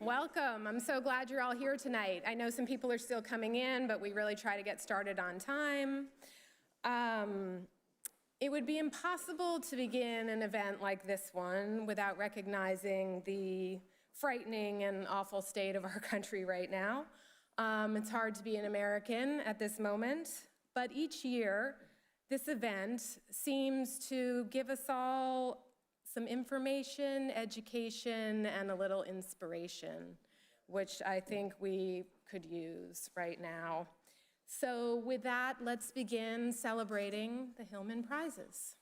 Welcome. I'm so glad you're all here tonight. I know some people are still coming in, but we really try to get started on time. It would be impossible to begin an event like this one without recognizing the frightening and awful state of our country right now. It's hard to be an American at this moment, but each year, this event seems to give us all some information, education, and a little inspiration, which I think we could use right now. So with that, let's begin celebrating the Hillman Prizes.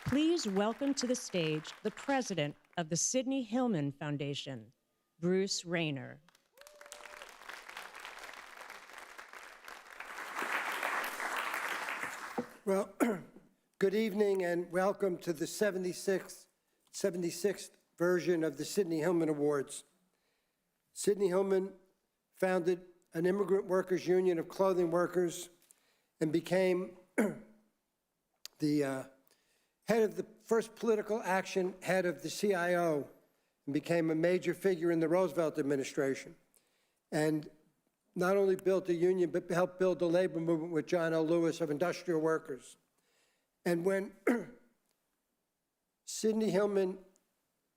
Please welcome to the stage the president of the Sidney Hillman Foundation, Bruce Rayner. Well, good evening and welcome to the 76th version of the Sidney Hillman Awards. Sidney Hillman founded an immigrant workers union of clothing workers and became the head of the first political action head of the CIO and became a major figure in the Roosevelt administration. And not only built a union, but helped build the labor movement with John L. Lewis of industrial workers. And when Sidney Hillman,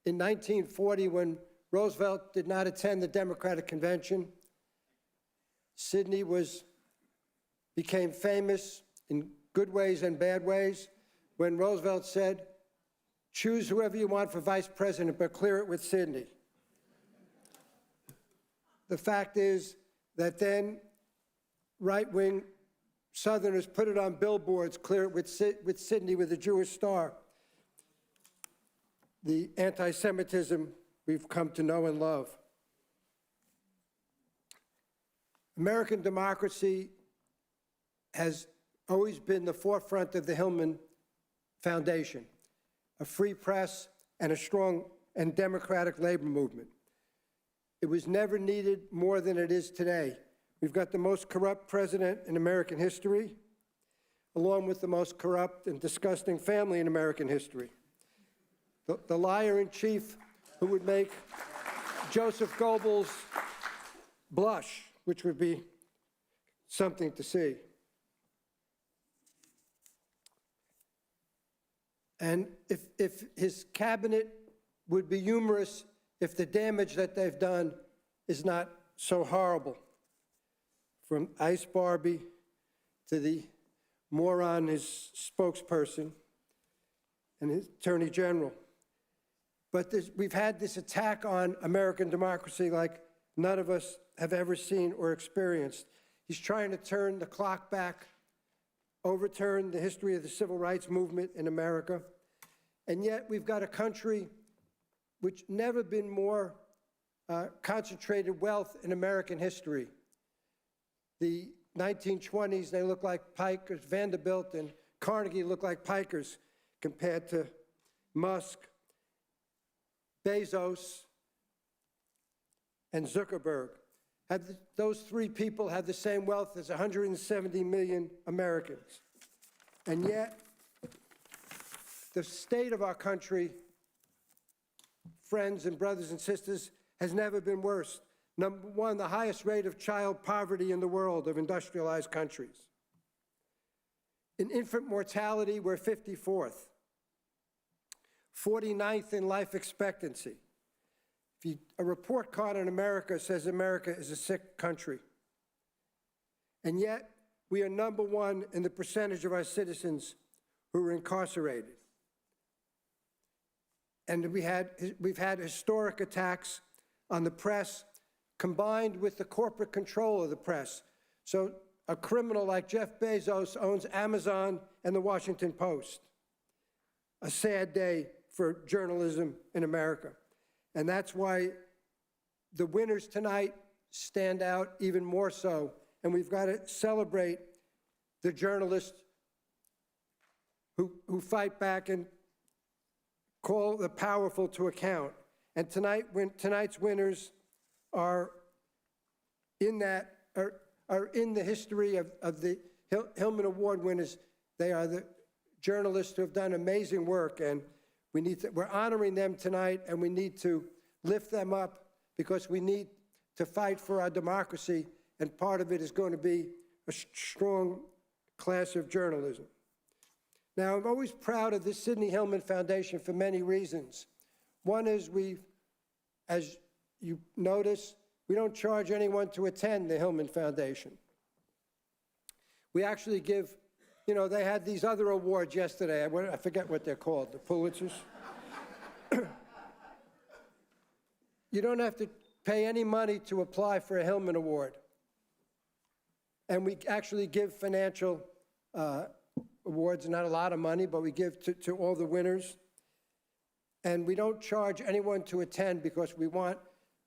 in 1940, when Roosevelt did not attend the Democratic Convention, Sidney became famous in good ways and bad ways when Roosevelt said, "Choose whoever you want for vice president, but clear it with Sidney." The fact is that then right-wing Southerners put it on billboards, clear it with Sidney with a Jewish star. The anti-Semitism we've come to know and love. American democracy has always been the forefront of the Hillman Foundation, a free press and a strong and democratic labor movement. It was never needed more than it is today. We've got the most corrupt president in American history, along with the most corrupt and disgusting family in American history. The liar-in-chief who would make Joseph Goebbels blush, which would be something to see. And if his cabinet would be humorous if the damage that they've done is not so horrible. From Ice Barbie to the moron, his spokesperson, and his attorney general. But we've had this attack on American democracy like none of us have ever seen or experienced. He's trying to turn the clock back, overturn the history of the civil rights movement in America. And yet we've got a country which never been more concentrated wealth in American history. The 1920s, they look like pikers. Vanderbilt and Carnegie look like pikers compared to Musk, Bezos, and Zuckerberg. Those three people have the same wealth as 170 million Americans. And yet, the state of our country, friends and brothers and sisters, has never been worse. Number one, the highest rate of child poverty in the world of industrialized countries. In infant mortality, we're 54th. 49th in life expectancy. A report card in America says America is a sick country. And yet, we are number one in the percentage of our citizens who are incarcerated. And we've had historic attacks on the press, combined with the corporate control of the press. So a criminal like Jeff Bezos owns Amazon and the Washington Post. A sad day for journalism in America. And that's why the winners tonight stand out even more so. And we've got to celebrate the journalists who fight back and call the powerful to account. And tonight's winners are in the history of the Hillman Award winners. They are the journalists who have done amazing work, and we're honoring them tonight, and we need to lift them up because we need to fight for our democracy, and part of it is going to be a strong class of journalism. Now, I'm always proud of the Sidney Hillman Foundation for many reasons. One is as you notice, we don't charge anyone to attend the Hillman Foundation. We actually give, they had these other awards yesterday. I forget what they're called, the Pulitzers. You don't have to pay any money to apply for a Hillman Award. And we actually give financial, awards, not a lot of money, but we give to all the winners. And we don't charge anyone to attend because we want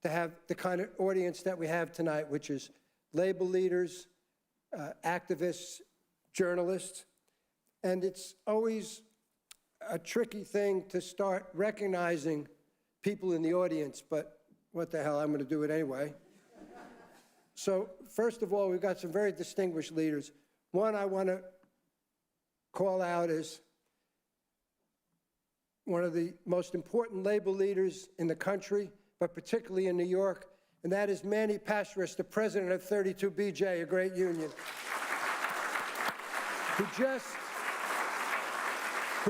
to have the kind of audience that we have tonight, which is labor leaders, activists, journalists. And it's always a tricky thing to start recognizing people in the audience, but what the hell, I'm going to do it anyway. So first of all, we've got some very distinguished leaders. One I want to call out is one of the most important labor leaders in the country, but particularly in New York, and that is Manny Pastris, the president of 32BJ, a great union, who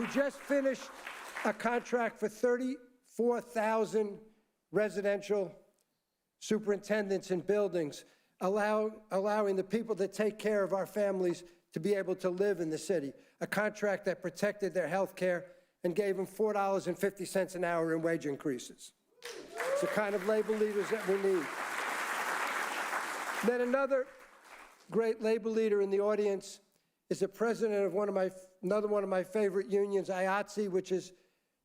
just finished a contract for 34,000 residential superintendents in buildings, allowing the people that take care of our families to be able to live in the city, a contract that protected their health care and gave them $4.50 an hour in wage increases. It's the kind of labor leaders that we need. Then another great labor leader in the audience is the president of another one of my favorite unions, IATSE, which is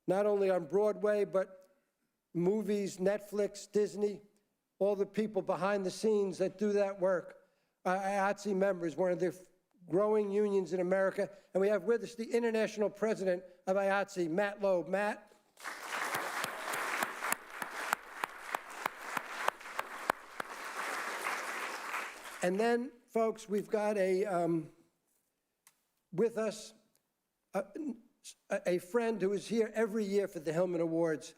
not only on Broadway, but movies, Netflix, Disney, all the people behind the scenes that do that work. IATSE members, one of the growing unions in America. And we have with us the international president of IATSE, Matt Loeb. Matt. And then, folks, we've got with us a friend who is here every year for the Hillman Awards,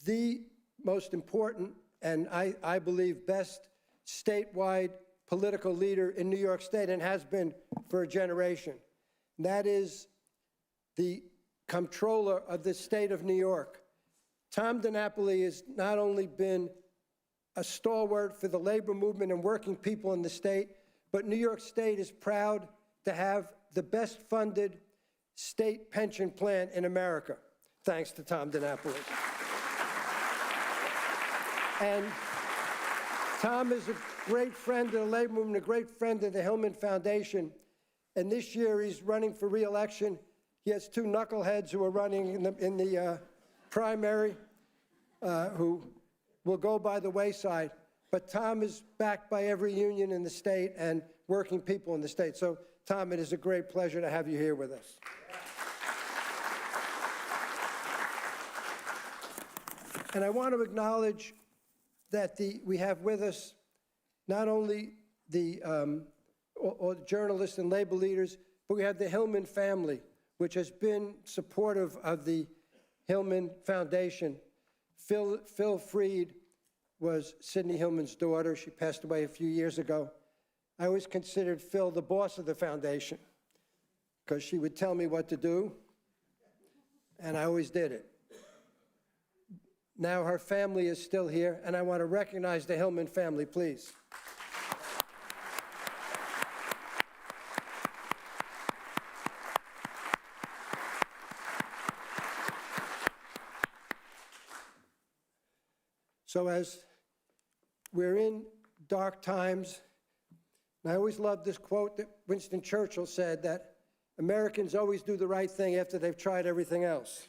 the most important and I believe best statewide political leader in New York State and has been for a generation. And that is the comptroller of the state of New York. Tom DiNapoli has not only been a stalwart for the labor movement and working people in the state, but New York State is proud to have the best funded state pension plan in America, thanks to Tom DiNapoli. And Tom is a great friend of the labor movement, a great friend of the Hillman Foundation. And this year he's running for re-election. He has two knuckleheads who are running in the primary who will go by the wayside. But Tom is backed by every union in the state and working people in the state. So, Tom, it is a great pleasure to have you here with us. And I want to acknowledge that we have with us not only all the journalists and labor leaders, but we have the Hillman family, which has been supportive of the Hillman Foundation. Phil Freed was Sidney Hillman's daughter. She passed away a few years ago. I always considered Phil the boss of the foundation because she would tell me what to do, and I always did it. Now her family is still here, and I want to recognize the Hillman family, please. So as we're in dark times, and I always love this quote that Winston Churchill said, that Americans always do the right thing after they've tried everything else.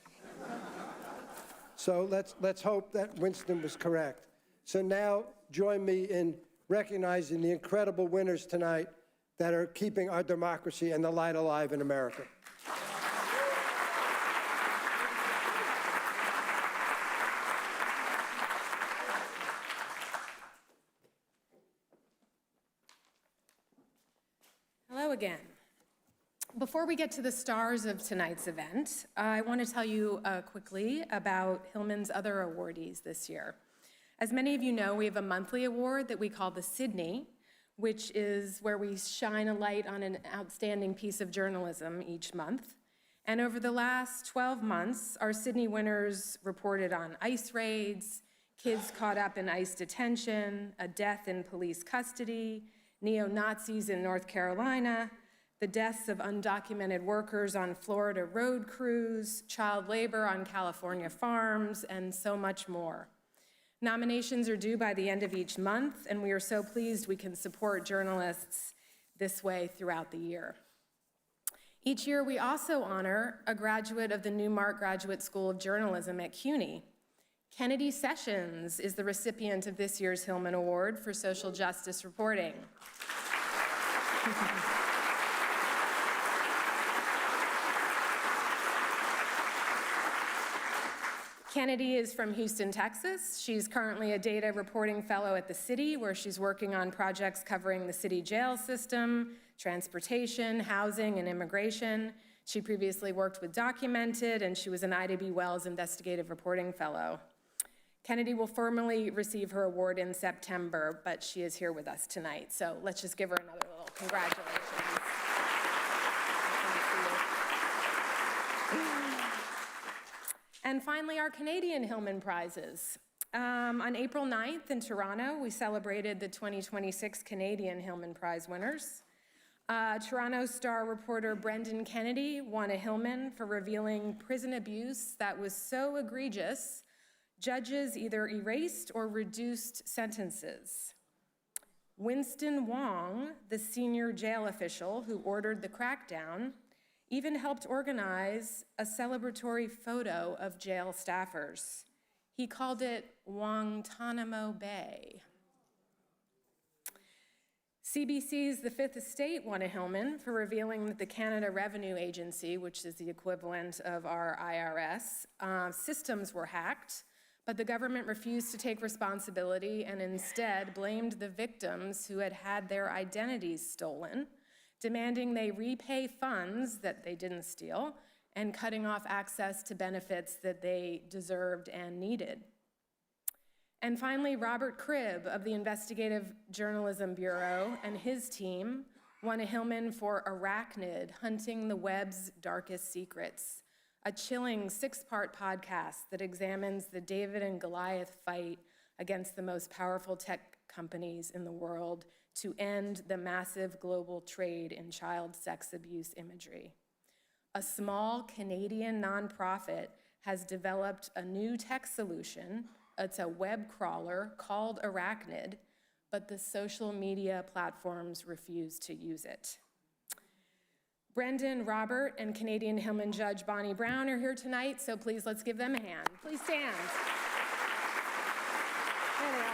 So let's hope that Winston was correct. So now join me in recognizing the incredible winners tonight that are keeping our democracy and the light alive in America. Hello again. Before we get to the stars of tonight's event, I want to tell you quickly about Hillman's other awardees this year. As many of you know, we have a monthly award that we call the Sydney, which is where we shine a light on an outstanding piece of journalism each month. And over the last 12 months, our Sydney winners reported on ICE raids, kids caught up in ICE detention, a death in police custody, neo-Nazis in North Carolina, the deaths of undocumented workers on Florida road crews, child labor on California farms, and so much more. Nominations are due by the end of each month, and we are so pleased we can support journalists this way throughout the year. Each year, we also honor a graduate of the Newmark Graduate School of Journalism at CUNY. Kennedy Sessions is the recipient of this year's Hillman Award for Social Justice Reporting. Kennedy is from Houston, Texas. She's currently a data reporting fellow at the city, where she's working on projects covering the city jail system, transportation, housing, and immigration. She previously worked with Documented, and she was an Ida B. Wells investigative reporting fellow. Kennedy will formally receive her award in September, but she is here with us tonight. So let's just give her another little congratulations. And finally, our Canadian Hillman Prizes. On April 9th in Toronto, we celebrated the 2026 Canadian Hillman Prize winners. Toronto Star reporter Brendan Kennedy won a Hillman for revealing prison abuse that was so egregious, judges either erased or reduced sentences. Winston Wong, the senior jail official who ordered the crackdown, even helped organize a celebratory photo of jail staffers. He called it Guantanamo Bay. CBC's The Fifth Estate won a Hillman for revealing that the Canada Revenue Agency, which is the equivalent of our IRS, systems were hacked, but the government refused to take responsibility and instead blamed the victims who had had their identities stolen, demanding they repay funds that they didn't steal and cutting off access to benefits that they deserved and needed. And finally, Robert Cribb of the Investigative Journalism Bureau and his team won a Hillman for Arachnid, Hunting the Web's Darkest Secrets, a chilling 6-part podcast that examines the David and Goliath fight against the most powerful tech companies in the world to end the massive global trade in child sex abuse imagery. A small Canadian nonprofit has developed a new tech solution. It's a web crawler called Arachnid, but the social media platforms refuse to use it. Brendan, Robert, and Canadian Hillman Judge Bonnie Brown are here tonight, so please let's give them a hand. Please stand. There they are.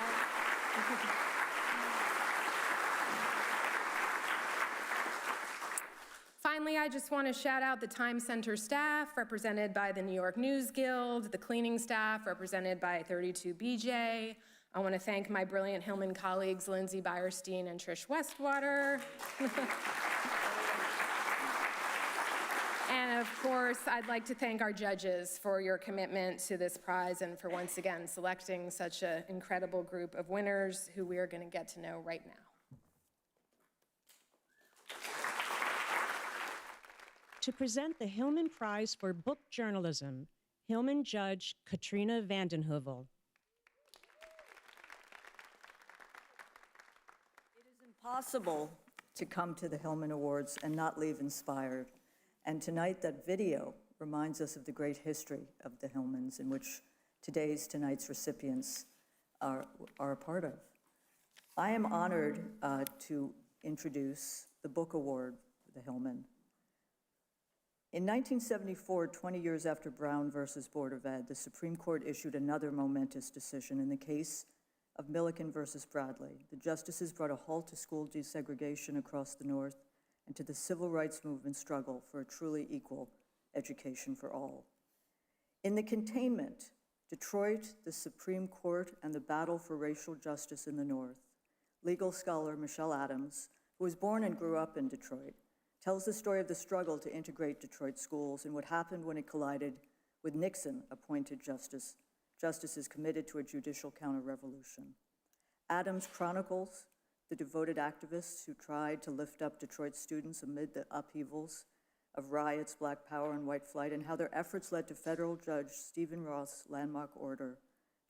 Finally, I just want to shout out the Time Center staff, represented by the New York News Guild, the cleaning staff, represented by 32BJ. I want to thank my brilliant Hillman colleagues, Lindsay Beyerstein and Trish Westwater. And of course, I'd like to thank our judges for your commitment to this prize and for once again selecting such an incredible group of winners who we are going to get to know right now. To present the Hillman Prize for Book Journalism, Hillman Judge Katrina Vandenheuvel. It is impossible to come to the Hillman Awards and not leave inspired. And tonight, that video reminds us of the great history of the Hillmans, in which tonight's recipients are a part of. I am honored to introduce the Book Award for the Hillman. In 1974, 20 years after Brown versus Board of Ed, the Supreme Court issued another momentous decision in the case of Milliken versus Bradley. The justices brought a halt to school desegregation across the North and to the civil rights movement struggle for a truly equal education for all. In the containment, Detroit, the Supreme Court, and the battle for racial justice in the North, legal scholar Michelle Adams, who was born and grew up in Detroit, tells the story of the struggle to integrate Detroit schools and what happened when it collided with Nixon-appointed justices committed to a judicial counter-revolution. Adams chronicles the devoted activists who tried to lift up Detroit students amid the upheavals of riots, Black Power, and white flight, and how their efforts led to federal Judge Stephen Roth's landmark order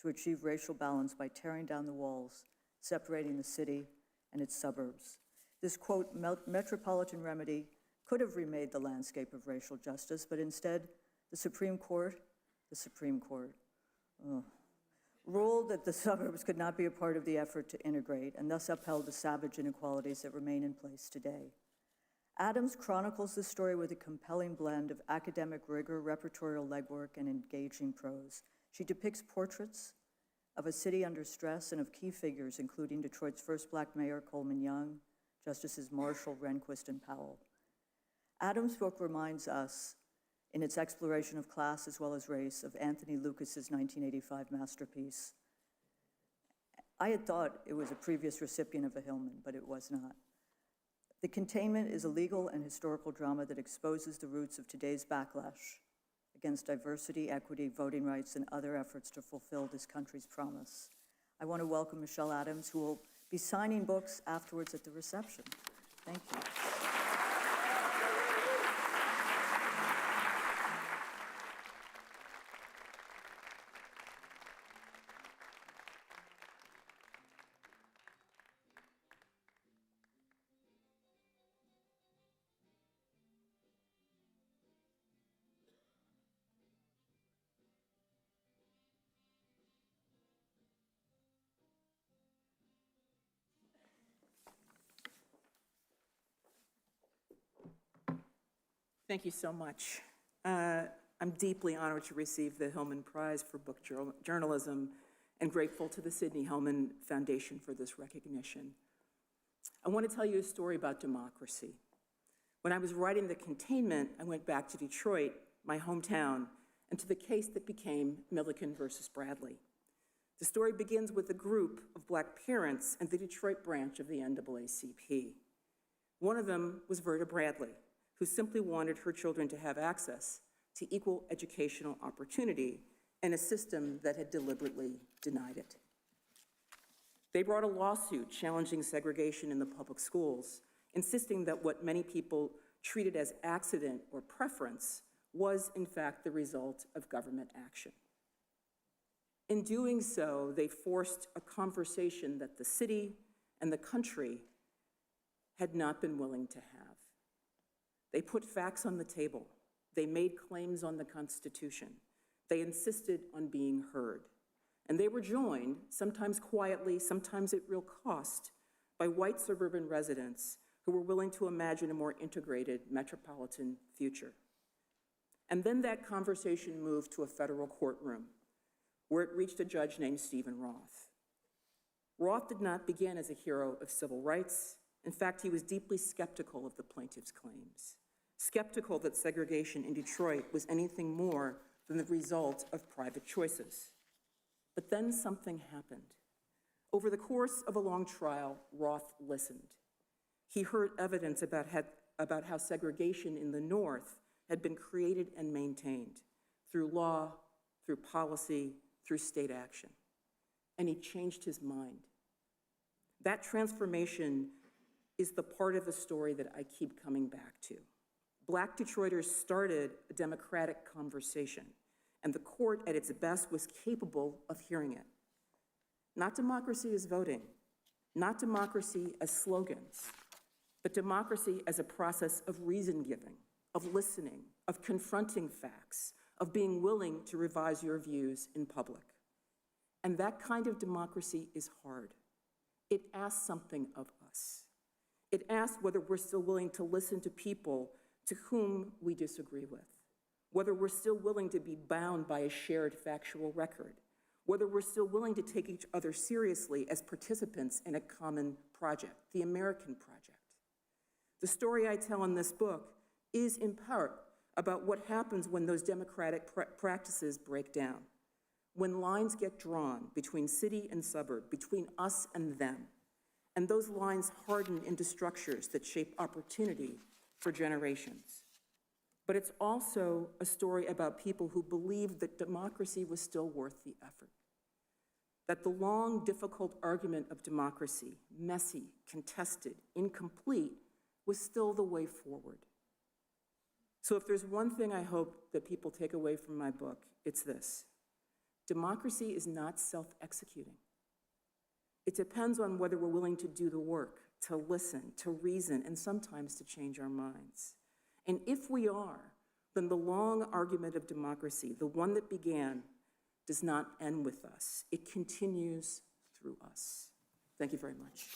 to achieve racial balance by tearing down the walls, separating the city and its suburbs. This, quote, metropolitan remedy could have remade the landscape of racial justice, but instead, the Supreme Court, ruled that the suburbs could not be a part of the effort to integrate, and thus upheld the savage inequalities that remain in place today. Adams chronicles the story with a compelling blend of academic rigor, repertorial legwork, and engaging prose. She depicts portraits of a city under stress and of key figures, including Detroit's first Black mayor, Coleman Young, Justices Marshall, Rehnquist, and Powell. Adams' book reminds us, in its exploration of class as well as race, of Anthony Lucas's 1985 masterpiece. I had thought it was a previous recipient of a Hillman, but it was not. The Containment is a legal and historical drama that exposes the roots of today's backlash against diversity, equity, voting rights, and other efforts to fulfill this country's promise. I want to welcome Michelle Adams, who will be signing books afterwards at the reception. Thank you. Thank you so much. I'm deeply honored to receive the Hillman Prize for Book Journalism and grateful to the Sidney Hillman Foundation for this recognition. I want to tell you a story about democracy. When I was writing The Containment, I went back to Detroit, my hometown, and to the case that became Milliken versus Bradley. The story begins with a group of Black parents and the Detroit branch of the NAACP. One of them was Verda Bradley, who simply wanted her children to have access to equal educational opportunity in a system that had deliberately denied it. They brought a lawsuit challenging segregation in the public schools, insisting that what many people treated as accident or preference was, in fact, the result of government action. In doing so, they forced a conversation that the city and the country had not been willing to have. They put facts on the table. They made claims on the Constitution. They insisted on being heard. And they were joined, sometimes quietly, sometimes at real cost, by white suburban residents who were willing to imagine a more integrated metropolitan future. And then that conversation moved to a federal courtroom, where it reached a judge named Stephen Roth. Roth did not begin as a hero of civil rights. In fact, he was deeply skeptical of the plaintiff's claims, skeptical that segregation in Detroit was anything more than the result of private choices. But then something happened. Over the course of a long trial, Roth listened. He heard evidence about how segregation in the North had been created and maintained through law, through policy, through state action. And he changed his mind. That transformation is the part of the story that I keep coming back to. Black Detroiters started a democratic conversation, and the court at its best was capable of hearing it. Not democracy as voting, not democracy as slogans, but democracy as a process of reason-giving, of listening, of confronting facts, of being willing to revise your views in public. And that kind of democracy is hard. It asks something of us. It asks whether we're still willing to listen to people to whom we disagree with, whether we're still willing to be bound by a shared factual record, whether we're still willing to take each other seriously as participants in a common project, the American project. The story I tell in this book is in part about what happens when those democratic practices break down, when lines get drawn between city and suburb, between us and them, and those lines harden into structures that shape opportunity for generations. But it's also a story about people who believed that democracy was still worth the effort, that the long, difficult argument of democracy, messy, contested, incomplete, was still the way forward. So if there's one thing I hope that people take away from my book, it's this: democracy is not self-executing. It depends on whether we're willing to do the work, to listen, to reason, and sometimes to change our minds. And if we are, then the long argument of democracy, the one that began, does not end with us. It continues through us. Thank you very much.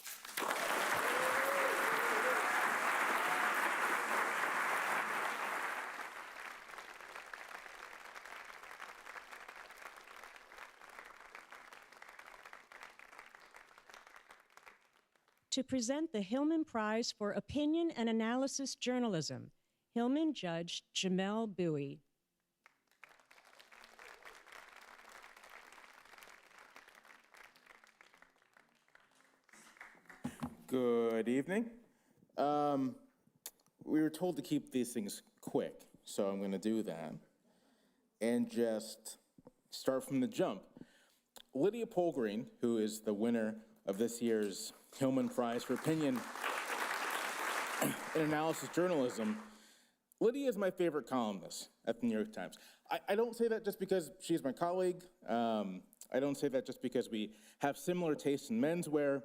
to present the Hillman Prize for Opinion and Analysis Journalism, Hillman Judge Jamel Bowie. Good evening. We were told to keep these things quick, so I'm going to do that and just start from the jump. Lydia Polgreen, who is the winner of this year's Hillman Prize for Opinion and Analysis Journalism, Lydia is my favorite columnist at the New York Times. I don't say that just because she's my colleague. I don't say that just because we have similar tastes in menswear.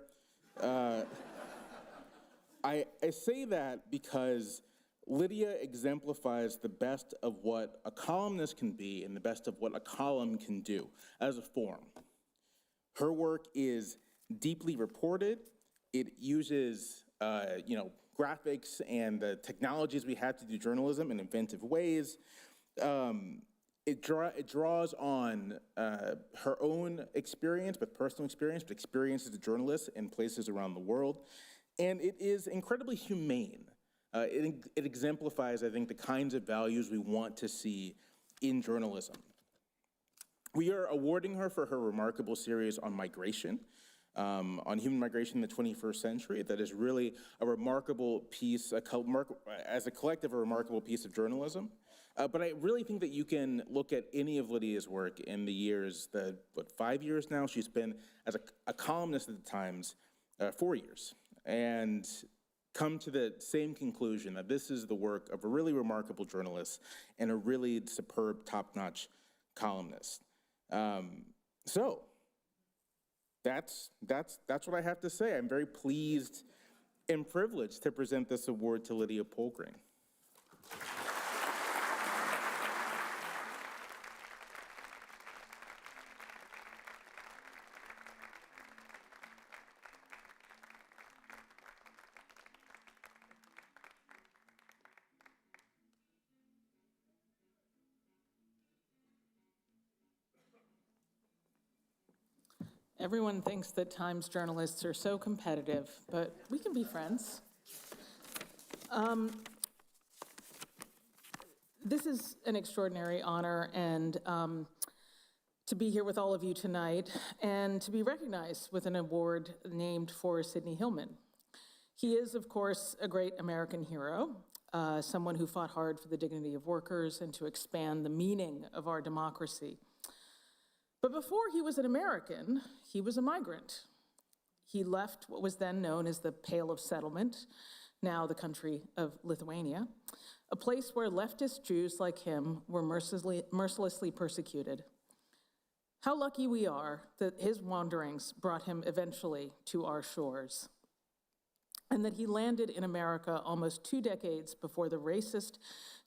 I say that because Lydia exemplifies the best of what a columnist can be and the best of what a column can do as a form. Her work is deeply reported. It uses, graphics and the technologies we have to do journalism in inventive ways. It draws on her own experience, but personal experience, but experience as a journalist in places around the world. And it is incredibly humane. It exemplifies, I think, the kinds of values we want to see in journalism. We are awarding her for her remarkable series on migration, on human migration in the 21st century. That is really a remarkable piece, as a collective, a remarkable piece of journalism. But I really think that you can look at any of Lydia's work in the years, 5 years now? She's been, as a columnist at the Times, 4 years. And come to the same conclusion that this is the work of a really remarkable journalist and a really superb, top-notch columnist. So that's what I have to say. I'm very pleased and privileged to present this award to Lydia Polgreen. Everyone thinks that Times journalists are so competitive, but we can be friends. This is an extraordinary honor, and to be here with all of you tonight, and to be recognized with an award named for Sidney Hillman. He is, of course, a great American hero, someone who fought hard for the dignity of workers and to expand the meaning of our democracy. But before he was an American, he was a migrant. He left what was then known as the Pale of Settlement, now the country of Lithuania, a place where leftist Jews like him were mercilessly persecuted. How lucky we are that his wanderings brought him eventually to our shores, and that he landed in America almost 2 decades before the racist,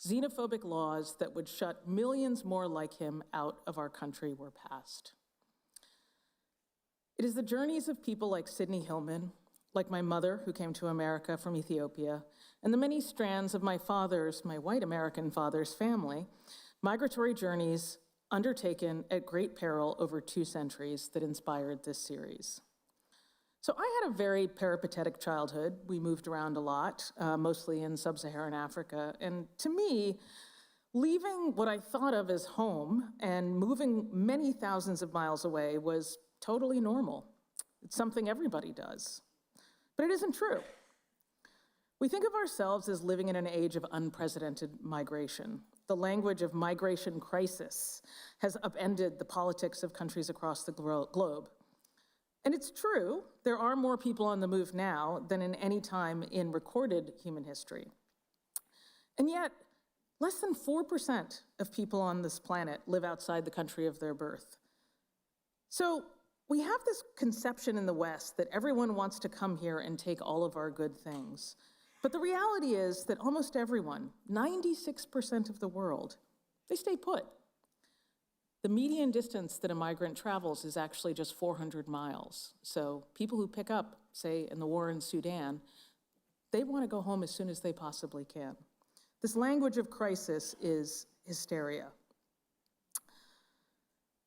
xenophobic laws that would shut millions more like him out of our country were passed. It is the journeys of people like Sidney Hillman, like my mother who came to America from Ethiopia, and the many strands of my white American father's family, migratory journeys undertaken at great peril over 2 centuries that inspired this series. So I had a very peripatetic childhood. We moved around a lot, mostly in sub-Saharan Africa. And to me, leaving what I thought of as home and moving many thousands of miles away was totally normal. It's something everybody does. But it isn't true. We think of ourselves as living in an age of unprecedented migration. The language of migration crisis has upended the politics of countries across the globe. And it's true, there are more people on the move now than in any time in recorded human history. And yet, less than 4% of people on this planet live outside the country of their birth. So we have this conception in the West that everyone wants to come here and take all of our good things. But the reality is that almost everyone, 96% of the world, they stay put. The median distance that a migrant travels is actually just 400 miles. So people who pick up, say, in the war in Sudan, they want to go home as soon as they possibly can. This language of crisis is hysteria.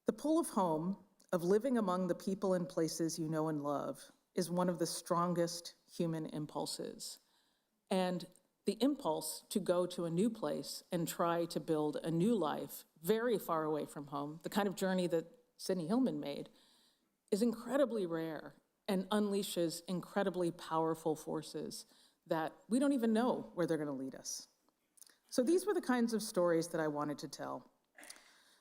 The pull of home, of living among the people and places you know and love, is one of the strongest human impulses. And the impulse to go to a new place and try to build a new life very far away from home, the kind of journey that Sidney Hillman made, is incredibly rare and unleashes incredibly powerful forces that we don't even know where they're going to lead us. So these were the kinds of stories that I wanted to tell.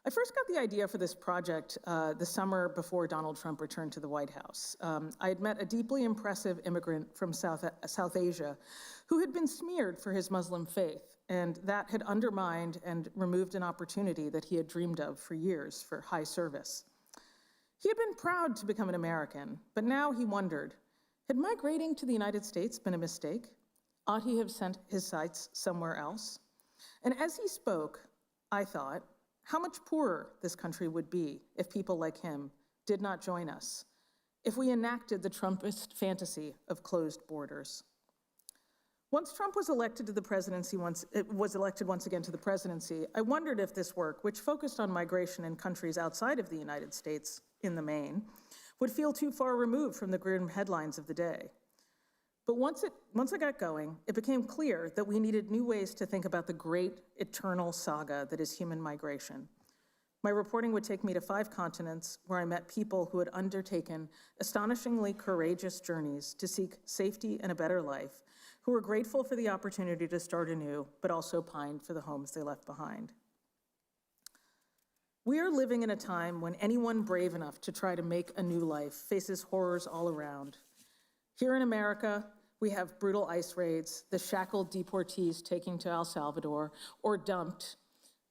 I first got the idea for this project the summer before Donald Trump returned to the White House. I had met a deeply impressive immigrant from South Asia who had been smeared for his Muslim faith, and that had undermined and removed an opportunity that he had dreamed of for years for high service. He had been proud to become an American, but now he wondered, had migrating to the United States been a mistake? Ought he have sent his sights somewhere else? And as he spoke, I thought, how much poorer this country would be if people like him did not join us, if we enacted the Trumpist fantasy of closed borders. Once Trump was elected to the presidency, once again to the presidency, I wondered if this work, which focused on migration in countries outside of the United States in the main, would feel too far removed from the grim headlines of the day. But once I got going, it became clear that we needed new ways to think about the great eternal saga that is human migration. My reporting would take me to 5 continents where I met people who had undertaken astonishingly courageous journeys to seek safety and a better life, who were grateful for the opportunity to start anew, but also pined for the homes they left behind. We are living in a time when anyone brave enough to try to make a new life faces horrors all around. Here in America, we have brutal ICE raids, the shackled deportees taken to El Salvador or dumped,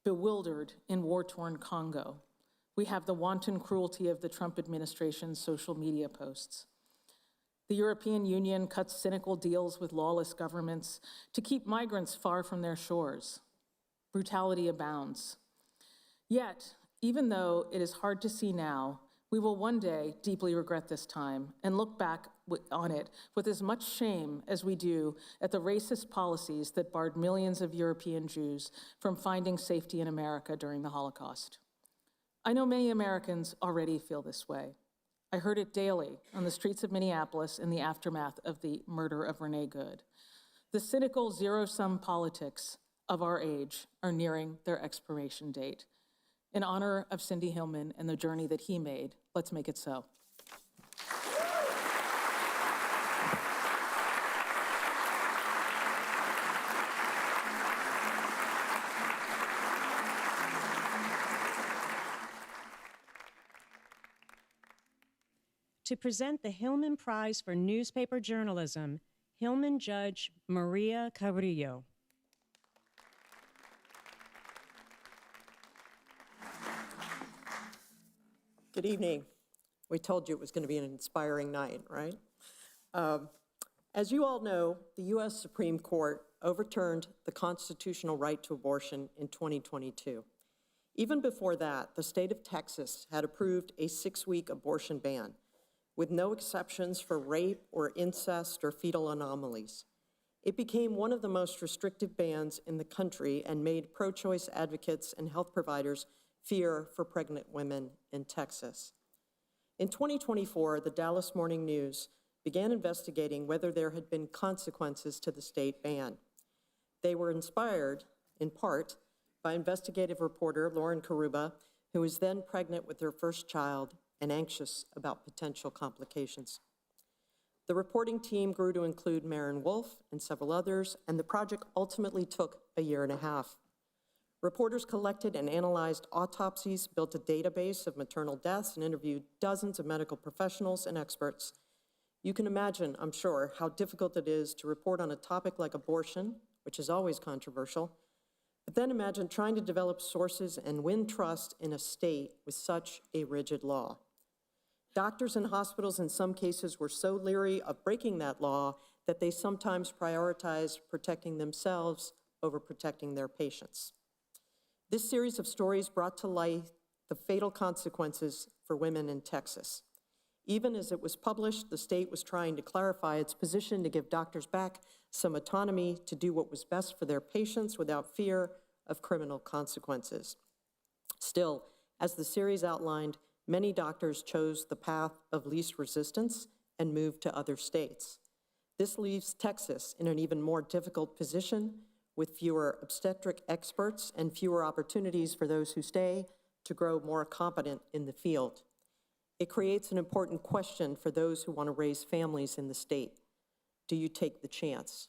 bewildered in war-torn Congo. We have the wanton cruelty of the Trump administration's social media posts. The European Union cuts cynical deals with lawless governments to keep migrants far from their shores. Brutality abounds. Yet, even though it is hard to see now, we will one day deeply regret this time and look back on it with as much shame as we do at the racist policies that barred millions of European Jews from finding safety in America during the Holocaust. I know many Americans already feel this way. I heard it daily on the streets of Minneapolis in the aftermath of the murder of Renee Good. The cynical zero-sum politics of our age are nearing their expiration date. In honor of Cindy Hillman and the journey that he made, let's make it so. To present the Hillman Prize for Newspaper Journalism, Hillman Judge Maria Carrillo. Good evening. We told you it was going to be an inspiring night, right? As you all know, the U.S. Supreme Court overturned the constitutional right to abortion in 2022. Even before that, the state of Texas had approved a 6-week abortion ban, with no exceptions for rape or incest or fetal anomalies. It became one of the most restrictive bans in the country and made pro-choice advocates and health providers fear for pregnant women in Texas. In 2024, the Dallas Morning News began investigating whether there had been consequences to the state ban. They were inspired, in part, by investigative reporter Lauren Karuba, who was then pregnant with her first child and anxious about potential complications. The reporting team grew to include Maren Wolf and several others, and the project ultimately took a year and a half. Reporters collected and analyzed autopsies, built a database of maternal deaths, and interviewed dozens of medical professionals and experts. You can imagine, I'm sure, how difficult it is to report on a topic like abortion, which is always controversial, but then imagine trying to develop sources and win trust in a state with such a rigid law. Doctors and hospitals in some cases were so leery of breaking that law that they sometimes prioritized protecting themselves over protecting their patients. This series of stories brought to light the fatal consequences for women in Texas. Even as it was published, the state was trying to clarify its position to give doctors back some autonomy to do what was best for their patients without fear of criminal consequences. Still, as the series outlined, many doctors chose the path of least resistance and move to other states. This leaves Texas in an even more difficult position with fewer obstetric experts and fewer opportunities for those who stay to grow more competent in the field. It creates an important question for those who want to raise families in the state. Do you take the chance?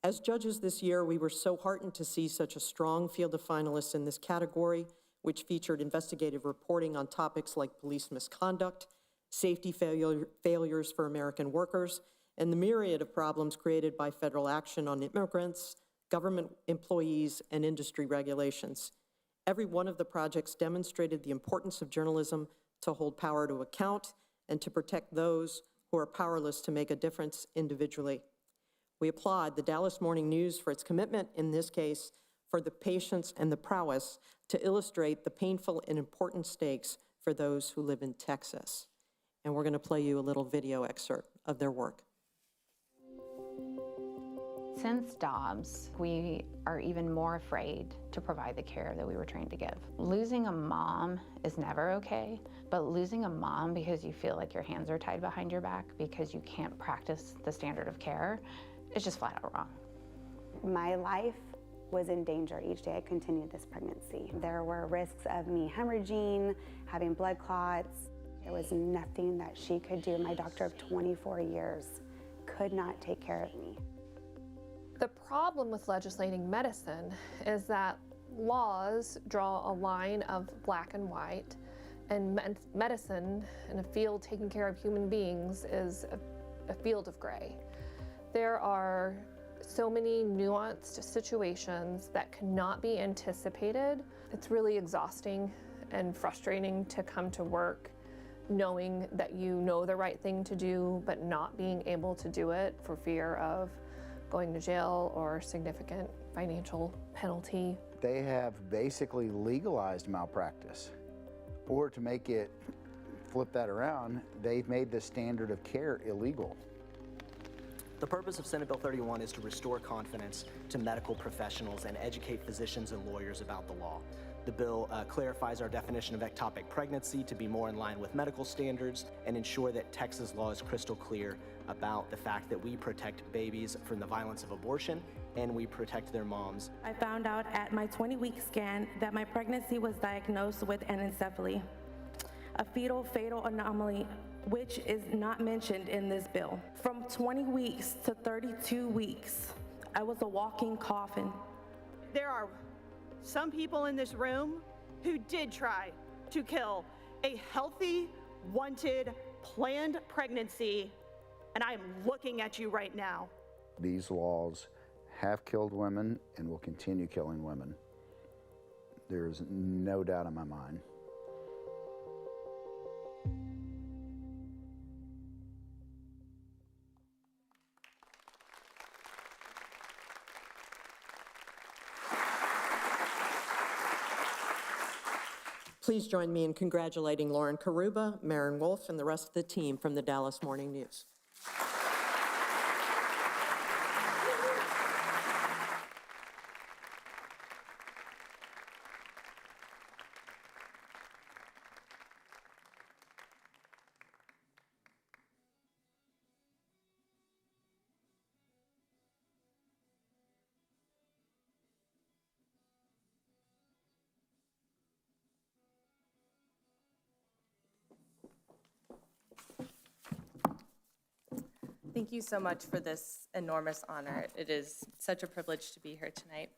As judges this year, we were so heartened to see such a strong field of finalists in this category, which featured investigative reporting on topics like police misconduct, safety failures for American workers, and the myriad of problems created by federal action on immigrants, government employees, and industry regulations. Every one of the projects demonstrated the importance of journalism to hold power to account and to protect those who are powerless to make a difference individually. We applaud the Dallas Morning News for its commitment in this case, for the patience and the prowess to illustrate the painful and important stakes for those who live in Texas. And we're going to play you a little video excerpt of their work. Since Dobbs, we are even more afraid to provide the care that we were trained to give. Losing a mom is never okay, but losing a mom because you feel like your hands are tied behind your back because you can't practice the standard of care is just flat out wrong. My life was in danger each day I continued this pregnancy. There were risks of me hemorrhaging, having blood clots. There was nothing that she could do. My doctor of 24 years could not take care of me. The problem with legislating medicine is that laws draw a line of black and white, and medicine and a field taking care of human beings is a field of gray. There are so many nuanced situations that cannot be anticipated. It's really exhausting and frustrating to come to work knowing that you know the right thing to do, but not being able to do it for fear of going to jail or significant financial penalty. They have basically legalized malpractice. Or to make it, flip that around, they've made the standard of care illegal. The purpose of Senate Bill 31 is to restore confidence to medical professionals and educate physicians and lawyers about the law. The bill clarifies our definition of ectopic pregnancy to be more in line with medical standards and ensure that Texas law is crystal clear about the fact that we protect babies from the violence of abortion and we protect their moms. I found out at my 20-week scan that my pregnancy was diagnosed with anencephaly, a fetal fatal anomaly which is not mentioned in this bill. From 20 weeks to 32 weeks, I was a walking coffin. There are some people in this room who did try to kill a healthy, wanted, planned pregnancy, and I am looking at you right now. These laws have killed women and will continue killing women. There's no doubt in my mind. Please join me in congratulating Lauren Karuba, Maren Wolf, and the rest of the team from the Dallas Morning News. Thank you so much for this enormous honor. It is such a privilege to be here tonight.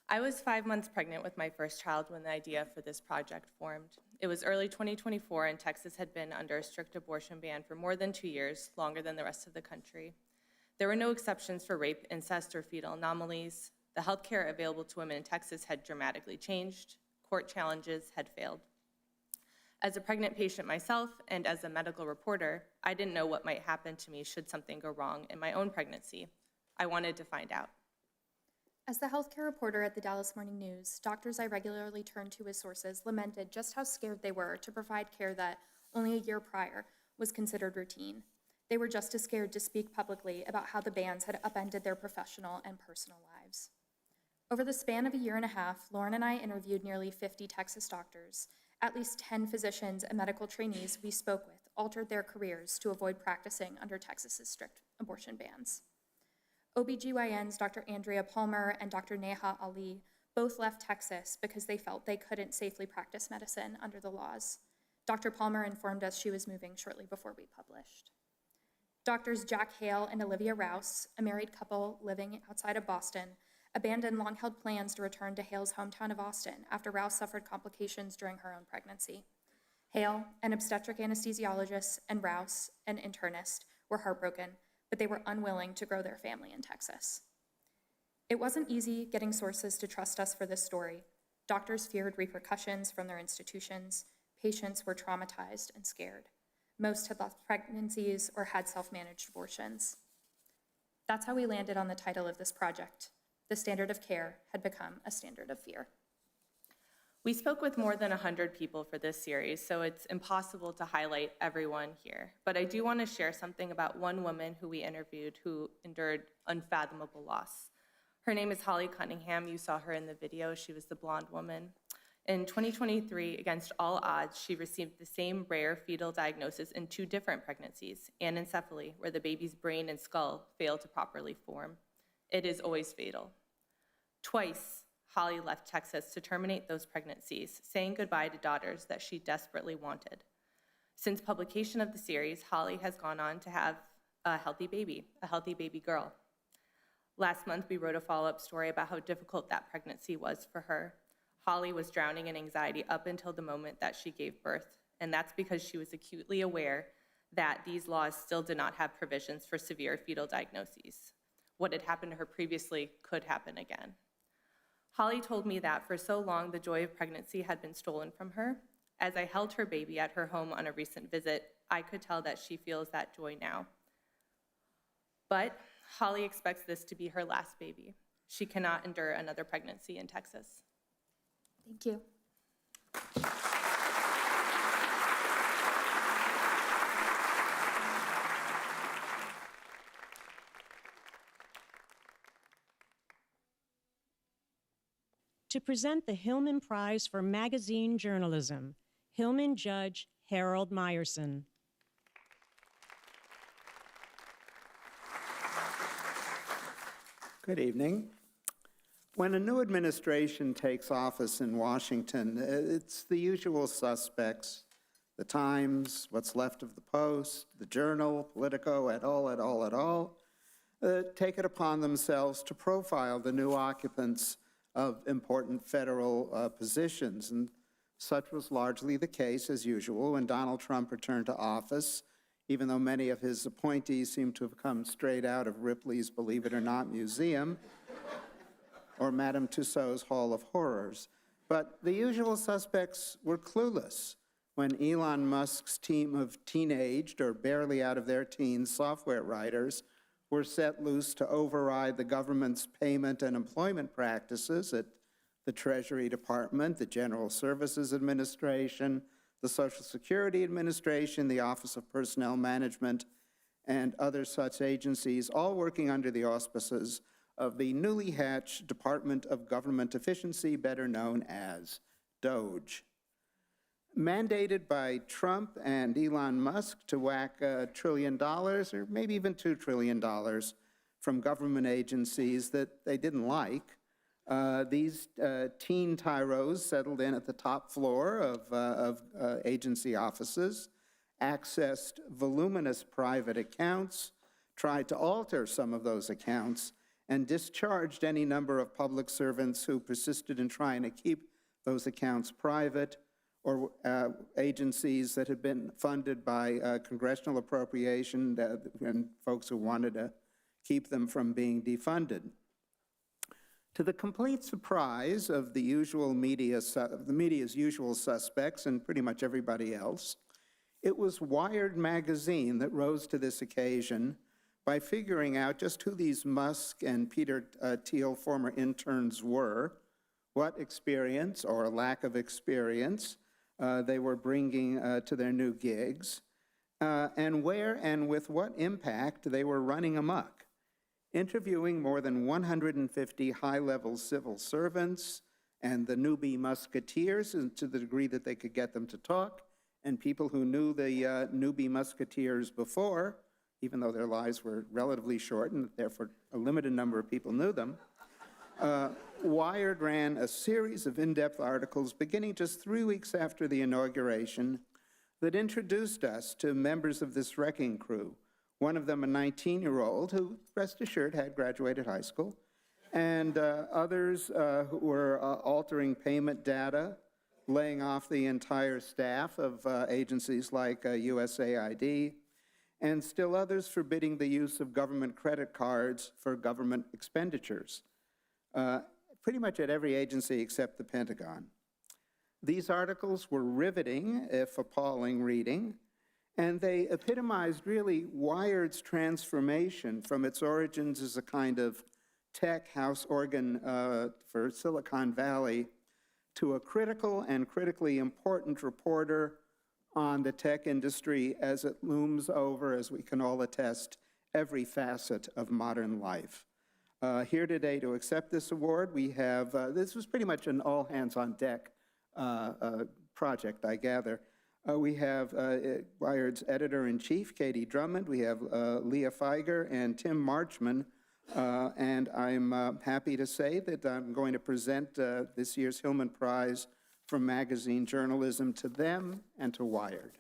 I was 5 months pregnant with my first child when the idea for this project formed. It was early 2024 and Texas had been under a strict abortion ban for more than 2 years, longer than the rest of the country. There were no exceptions for rape, incest, or fetal anomalies. The health care available to women in Texas had dramatically changed. Court challenges had failed. As a pregnant patient myself and as a medical reporter, I didn't know what might happen to me should something go wrong in my own pregnancy. I wanted to find out. As the healthcare reporter at the Dallas Morning News, doctors I regularly turned to as sources lamented just how scared they were to provide care that, only a year prior, was considered routine. They were just as scared to speak publicly about how the bans had upended their professional and personal lives. Over the span of a year and a half, Lauren and I interviewed nearly 50 Texas doctors, at least 10 physicians and medical trainees we spoke with altered their careers to avoid practicing under Texas's strict abortion bans. OBGYNs Dr. Andrea Palmer and Dr. Neha Ali both left Texas because they felt they couldn't safely practice medicine under the laws. Dr. Palmer informed us she was moving shortly before we published. Doctors Jack Hale and Olivia Rouse, a married couple living outside of Boston, abandoned long-held plans to return to Hale's hometown of Austin after Rouse suffered complications during her own pregnancy. Hale, an obstetric anesthesiologist, and Rouse, an internist, were heartbroken, but they were unwilling to grow their family in Texas. It wasn't easy getting sources to trust us for this story. Doctors feared repercussions from their institutions. Patients were traumatized and scared. Most had lost pregnancies or had self-managed abortions. That's how we landed on the title of this project. The standard of care had become a standard of fear. We spoke with more than 100 people for this series, so it's impossible to highlight everyone here. But I do want to share something about one woman who we interviewed who endured unfathomable loss. Her name is Holly Cunningham. You saw her in the video. She was the blonde woman. In 2023, against all odds, she received the same rare fetal diagnosis in 2 different pregnancies, anencephaly, where the baby's brain and skull fail to properly form. It is always fatal. Twice, Holly left Texas to terminate those pregnancies, saying goodbye to daughters that she desperately wanted. Since publication of the series, Holly has gone on to have a healthy baby girl. Last month, we wrote a follow-up story about how difficult that pregnancy was for her. Holly was drowning in anxiety up until the moment that she gave birth, and that's because she was acutely aware that these laws still did not have provisions for severe fetal diagnoses. What had happened to her previously could happen again. Holly told me that for so long, the joy of pregnancy had been stolen from her. As I held her baby at her home on a recent visit, I could tell that she feels that joy now. But Holly expects this to be her last baby. She cannot endure another pregnancy in Texas. Thank you. To present the Hillman Prize for Magazine Journalism, Hillman Judge Harold Meyerson. Good evening. When a new administration takes office in Washington, it's the usual suspects, the Times, what's left of the Post, the Journal, Politico, et al., take it upon themselves to profile the new occupants of important federal positions. And such was largely the case, as usual, when Donald Trump returned to office, even though many of his appointees seem to have come straight out of Ripley's Believe It or Not Museum or Madame Tussauds Hall of Horrors. But the usual suspects were clueless when Elon Musk's team of teenaged or barely out of their teens software writers were set loose to override the government's payment and employment practices at the Treasury Department, the General Services Administration, the Social Security Administration, the Office of Personnel Management, and other such agencies, all working under the auspices of the newly hatched Department of Government Efficiency, better known as DOGE. Mandated by Trump and Elon Musk to whack $1 trillion, or maybe even $2 trillion from government agencies that they didn't like, these teen tyros settled in at the top floor of agency offices, accessed voluminous private accounts, tried to alter some of those accounts, and discharged any number of public servants who persisted in trying to keep those accounts private, or agencies that had been funded by congressional appropriation and folks who wanted to keep them from being defunded. To the complete surprise of the media's usual suspects and pretty much everybody else, it was Wired magazine that rose to this occasion by figuring out just who these Musk and Peter Thiel former interns were, what experience or lack of experience they were bringing to their new gigs, and where and with what impact they were running amok, interviewing more than 150 high-level civil servants and the newbie musketeers to the degree that they could get them to talk, and people who knew the newbie musketeers before, even though their lives were relatively short and therefore a limited number of people knew them, Wired ran a series of in-depth articles beginning just 3 weeks after the inauguration that introduced us to members of this wrecking crew. One of them a 19-year-old who, rest assured, had graduated high school, and others who were altering payment data, laying off the entire staff of agencies like USAID, and still others forbidding the use of government credit cards for government expenditures, pretty much at every agency except the Pentagon. These articles were riveting, if appalling, reading, and they epitomized really Wired's transformation from its origins as a kind of tech house organ for Silicon Valley to a critical and critically important reporter on the tech industry as it looms over, as we can all attest, every facet of modern life. Here today to accept this award, we have, this was pretty much an all-hands-on-deck project, I gather. We have Wired's editor-in-chief, Katie Drummond. We have Leah Feiger and Tim Marchman. And I'm happy to say that I'm going to present this year's Hillman Prize for magazine journalism to them and to Wired.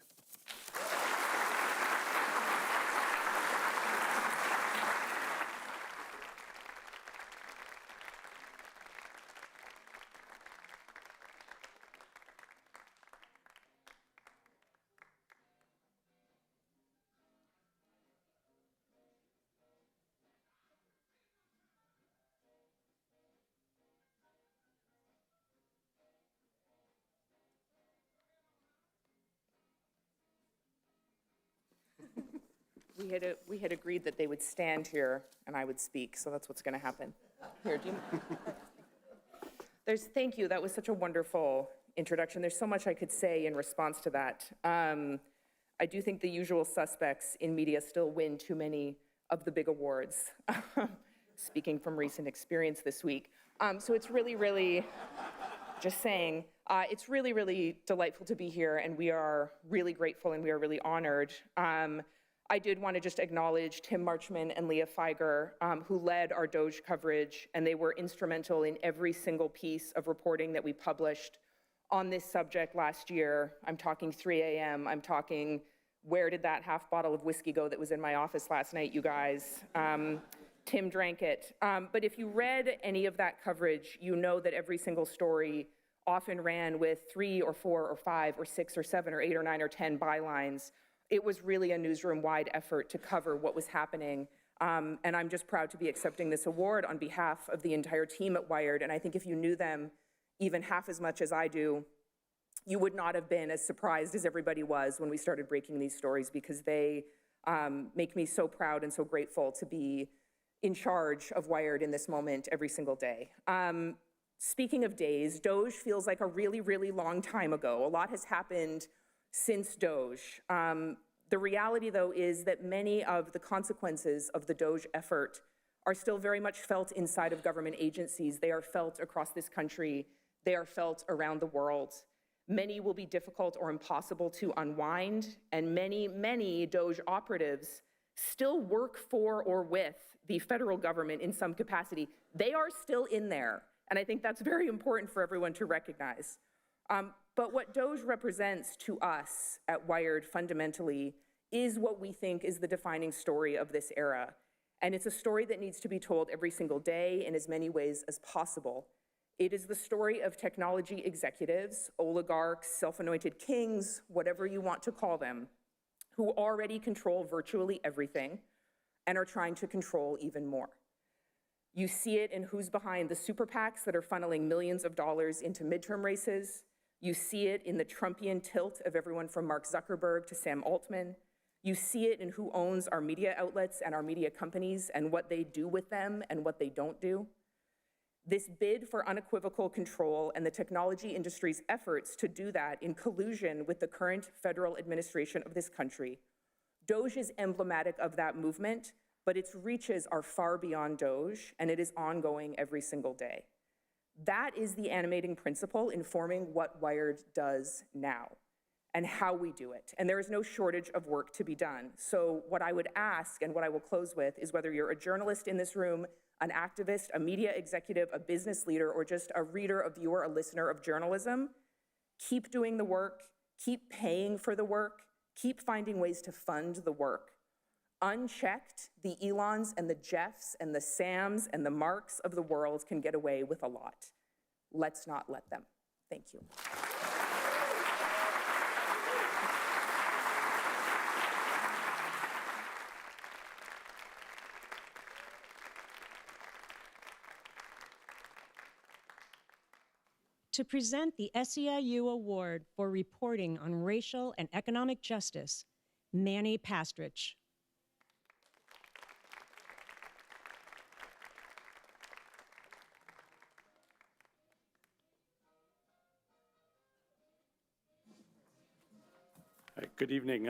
We had agreed that they would stand here and I would speak, so that's what's going to happen. Here, do you... Thank you. That was such a wonderful introduction. There's so much I could say in response to that. I do think the usual suspects in media still win too many of the big awards, speaking from recent experience this week. So it's really, just saying, it's really delightful to be here, and we are really grateful and we are really honored. I did want to just acknowledge Tim Marchman and Leah Feiger, who led our Doge coverage, and they were instrumental in every single piece of reporting that we published on this subject last year. I'm talking 3 a.m., I'm talking where did that half bottle of whiskey go that was in my office last night, you guys? Tim drank it. But if you read any of that coverage, you know that every single story often ran with 3 or 4 or 5 or 6 or 7 or 8 or 9 or 10 bylines. It was really a newsroom-wide effort to cover what was happening, and I'm just proud to be accepting this award on behalf of the entire team at Wired, and I think if you knew them even half as much as I do, you would not have been as surprised as everybody was when we started breaking these stories, because they make me so proud and so grateful to be in charge of Wired in this moment every single day. Speaking of days, Doge feels like a really long time ago. A lot has happened since Doge. The reality, though, is that many of the consequences of the Doge effort are still very much felt inside of government agencies. They are felt across this country. They are felt around the world. Many will be difficult or impossible to unwind, and many Doge operatives still work for or with the federal government in some capacity. They are still in there, and I think that's very important for everyone to recognize. But what Doge represents to us at Wired fundamentally is what we think is the defining story of this era. And it's a story that needs to be told every single day in as many ways as possible. It is the story of technology executives, oligarchs, self-anointed kings, whatever you want to call them, who already control virtually everything and are trying to control even more. You see it in who's behind the super PACs that are funneling millions of dollars into midterm races. You see it in the Trumpian tilt of everyone from Mark Zuckerberg to Sam Altman. You see it in who owns our media outlets and our media companies and what they do with them and what they don't do. This bid for unequivocal control and the technology industry's efforts to do that in collusion with the current federal administration of this country. Doge is emblematic of that movement, but its reaches are far beyond Doge, and it is ongoing every single day. That is the animating principle informing what Wired does now. and how we do it. And there is no shortage of work to be done. So what I would ask, and what I will close with, is whether you're a journalist in this room, an activist, a media executive, a business leader, or just a reader, a viewer, a listener of journalism, keep doing the work, keep paying for the work, keep finding ways to fund the work. Unchecked, the Elons and the Jeffs and the Sams and the Marks of the world can get away with a lot. Let's not let them. Thank you. To present the SEIU Award for reporting on racial and economic justice, Manny Pastrich. Hi, good evening.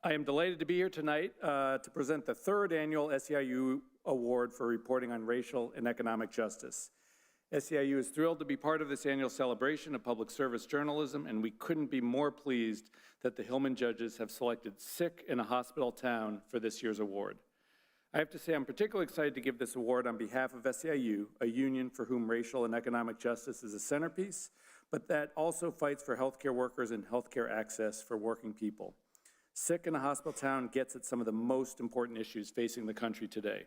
I am delighted to be here tonight to present the third annual SEIU Award for reporting on racial and economic justice. SEIU is thrilled to be part of this annual celebration of public service journalism, and we couldn't be more pleased that the Hillman judges have selected Sick in a Hospital Town for this year's award. I have to say I'm particularly excited to give this award on behalf of SEIU, a union for whom racial and economic justice is a centerpiece, but that also fights for healthcare workers and healthcare access for working people. Sick in a Hospital Town gets at some of the most important issues facing the country today.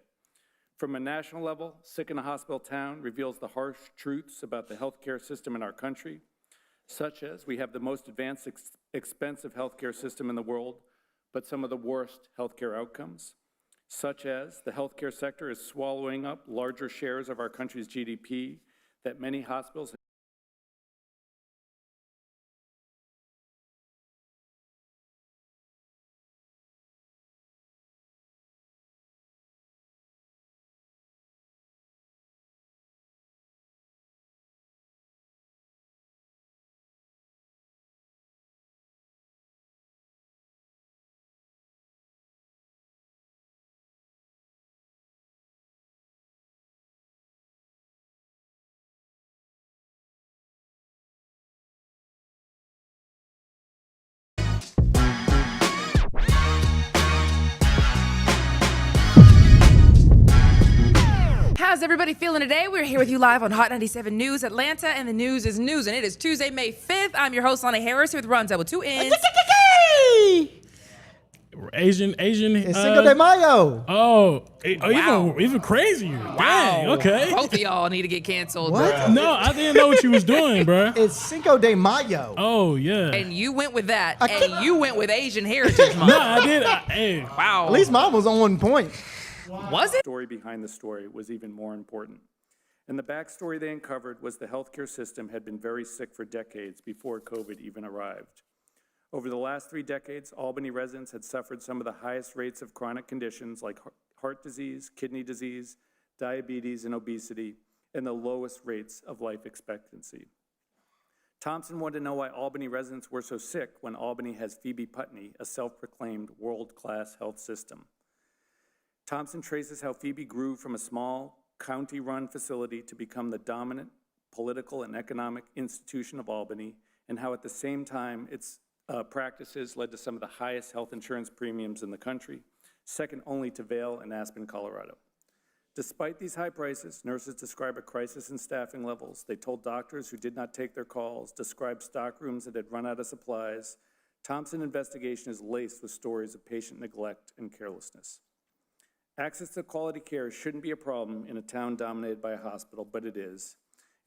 From a national level, Sick in a Hospital Town reveals the harsh truths about the healthcare system in our country, such as we have the most advanced, expensive healthcare system in the world, but some of the worst healthcare outcomes, such as the healthcare sector is swallowing up larger shares of our country's GDP, that many hospitals How's everybody feeling today? We're here with you live on Hot 97 News Atlanta, and the news is news, and it is Tuesday, May 5th. I'm your host, Lonnie Harris, here with Ronzo with 2 N's. Asian. It's Cinco de Mayo. Oh, Wow. even crazier. Wow. Dang, okay. Both of y'all need to get canceled. What? No, I didn't know what you was doing, bro. It's Cinco de Mayo. Oh, yeah. And you went with that, and you went with Asian Heritage Month. No, I did. Hey. Wow. At least mine was on one point. Was it? The story behind the story was even more important. And the backstory they uncovered was the healthcare system had been very sick for decades before COVID even arrived. Over the last 3 decades, Albany residents had suffered some of the highest rates of chronic conditions like heart disease, kidney disease, diabetes, and obesity, and the lowest rates of life expectancy. Thompson wanted to know why Albany residents were so sick when Albany has Phoebe Putney, a self-proclaimed world-class health system. Thompson traces how Phoebe grew from a small county-run facility to become the dominant political and economic institution of Albany, and how at the same time its practices led to some of the highest health insurance premiums in the country, second only to Vail and Aspen, Colorado. Despite these high prices, nurses describe a crisis in staffing levels. They told doctors who did not take their calls, described stockrooms that had run out of supplies. Thompson's investigation is laced with stories of patient neglect and carelessness. Access to quality care shouldn't be a problem in a town dominated by a hospital, but it is.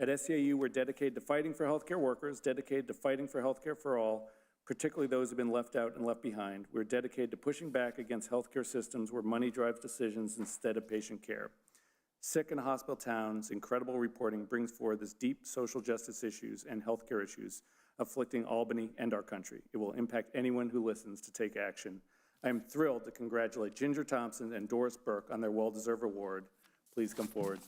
At SEIU, we're dedicated to fighting for healthcare workers, dedicated to fighting for healthcare for all, particularly those who've been left out and left behind. We're dedicated to pushing back against healthcare systems where money drives decisions instead of patient care. Sick in a Hospital Town's incredible reporting brings forward this deep social justice issues and healthcare issues afflicting Albany and our country. It will impact anyone who listens to take action. I am thrilled to congratulate Ginger Thompson and Doris Burke on their well-deserved award. Please come forward.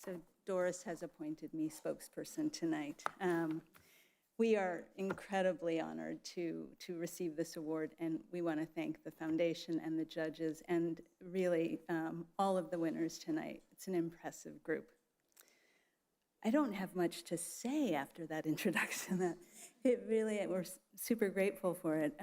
So Doris has appointed me spokesperson tonight. We are incredibly honored to receive this award, and we want to thank the foundation and the judges and really all of the winners tonight. It's an impressive group. I don't have much to say after that introduction. We're super grateful for it.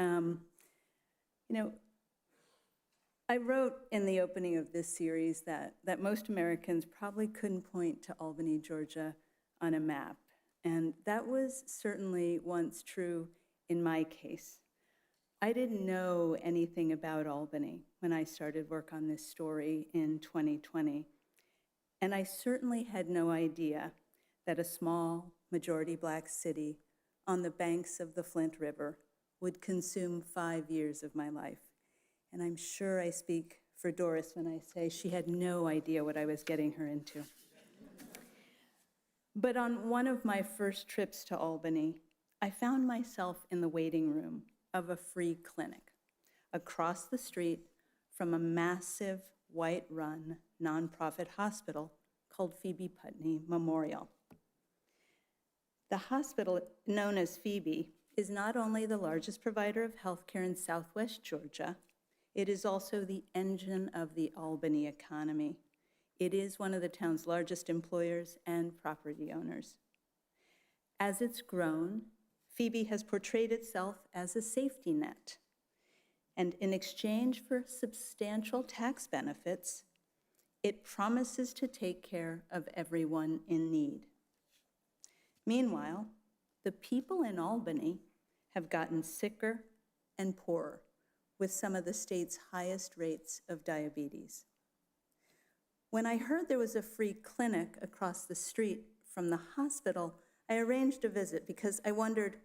I wrote in the opening of this series that most Americans probably couldn't point to Albany, Georgia on a map. And that was certainly once true in my case. I didn't know anything about Albany when I started work on this story in 2020. And I certainly had no idea that a small, majority Black city on the banks of the Flint River would consume 5 years of my life. And I'm sure I speak for Doris when I say she had no idea what I was getting her into. But on one of my first trips to Albany, I found myself in the waiting room of a free clinic across the street from a massive white-run nonprofit hospital called Phoebe Putney Memorial. The hospital, known as Phoebe, is not only the largest provider of healthcare in Southwest Georgia, it is also the engine of the Albany economy. It is one of the town's largest employers and property owners. As it's grown, Phoebe has portrayed itself as a safety net. And in exchange for substantial tax benefits, it promises to take care of everyone in need. Meanwhile, the people in Albany have gotten sicker and poorer, with some of the state's highest rates of diabetes. When I heard there was a free clinic across the street from the hospital, I arranged a visit because I wondered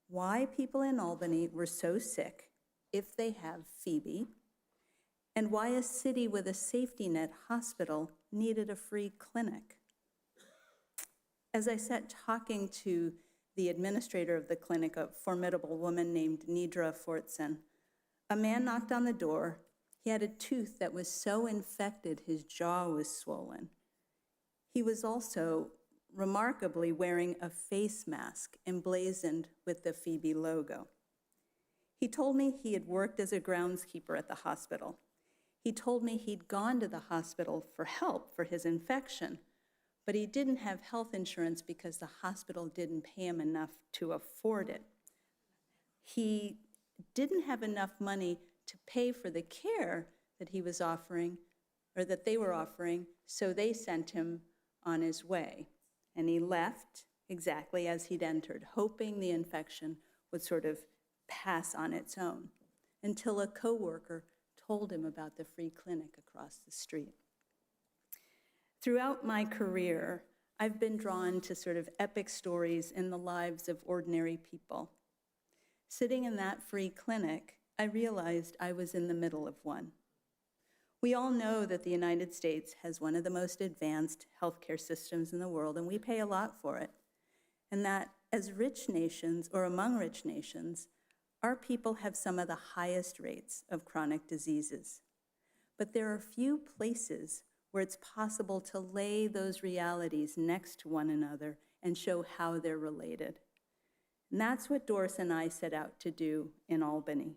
why people in Albany were so sick if they have Phoebe, and why a city with a safety net hospital needed a free clinic. As I sat talking to the administrator of the clinic, a formidable woman named Nidra Fortson, a man knocked on the door. He had a tooth that was so infected his jaw was swollen. He was also remarkably wearing a face mask emblazoned with the Phoebe logo. He told me he had worked as a groundskeeper at the hospital. He told me he'd gone to the hospital for help for his infection, but he didn't have health insurance because the hospital didn't pay him enough to afford it. He didn't have enough money to pay for the care that he was offering, or that they were offering, so they sent him on his way. And he left exactly as he'd entered, hoping the infection would sort of pass on its own, until a coworker told him about the free clinic across the street. Throughout my career, I've been drawn to sort of epic stories in the lives of ordinary people. Sitting in that free clinic, I realized I was in the middle of one. We all know that the United States has one of the most advanced healthcare systems in the world, and we pay a lot for it. And that as rich nations, or among rich nations, our people have some of the highest rates of chronic diseases. But there are few places where it's possible to lay those realities next to one another and show how they're related. And that's what Doris and I set out to do in Albany.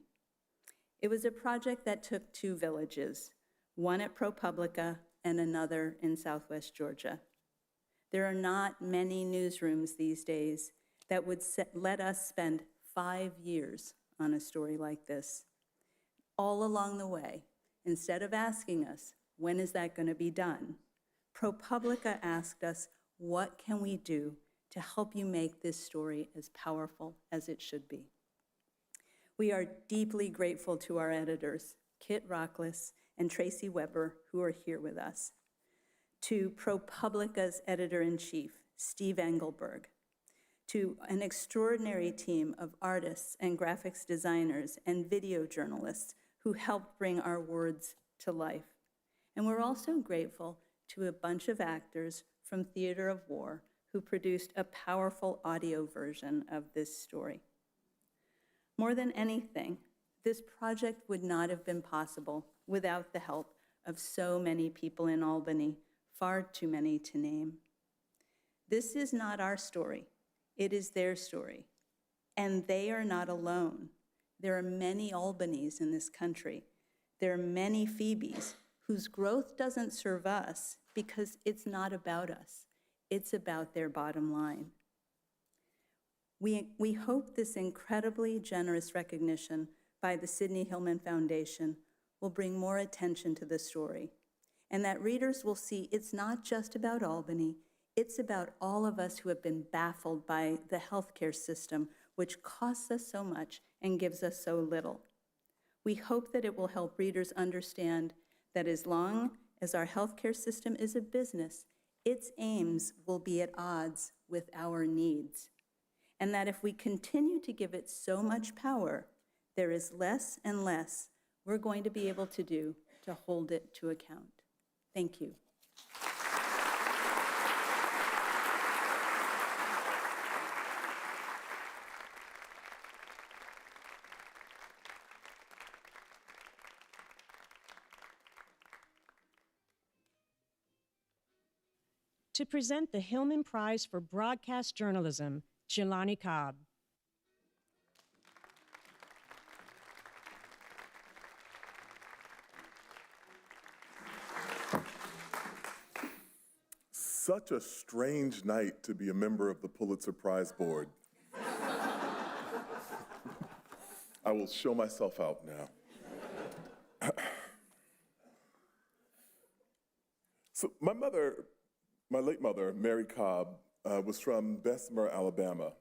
It was a project that took 2 villages, one at ProPublica and another in Southwest Georgia. There are not many newsrooms these days that would let us spend 5 years on a story like this. All along the way, instead of asking us, when is that going to be done, ProPublica asked us, what can we do to help you make this story as powerful as it should be? We are deeply grateful to our editors, Kit Rockless and Tracy Weber, who are here with us, to ProPublica's editor-in-chief, Steve Engelberg, to an extraordinary team of artists and graphics designers and video journalists who helped bring our words to life. And we're also grateful to a bunch of actors from Theater of War who produced a powerful audio version of this story. More than anything, this project would not have been possible without the help of so many people in Albany far too many to name. This is not our story. It is their story. And they are not alone. There are many Albanys in this country. There are many Phoebes whose growth doesn't serve us because it's not about us. It's about their bottom line. We hope this incredibly generous recognition by the Sidney Hillman Foundation will bring more attention to the story, and that readers will see it's not just about Albany, it's about all of us who have been baffled by the healthcare system, which costs us so much and gives us so little. We hope that it will help readers understand that as long as our healthcare system is a business, its aims will be at odds with our needs. And that if we continue to give it so much power, there is less and less we're going to be able to do to hold it to account. Thank you. To present the Hillman Prize for Broadcast Journalism, Jelani Cobb. Such a strange night to be a member of the Pulitzer Prize Board. I will show myself out now. So my late mother, Mary Cobb, was from Bessemer, Alabama.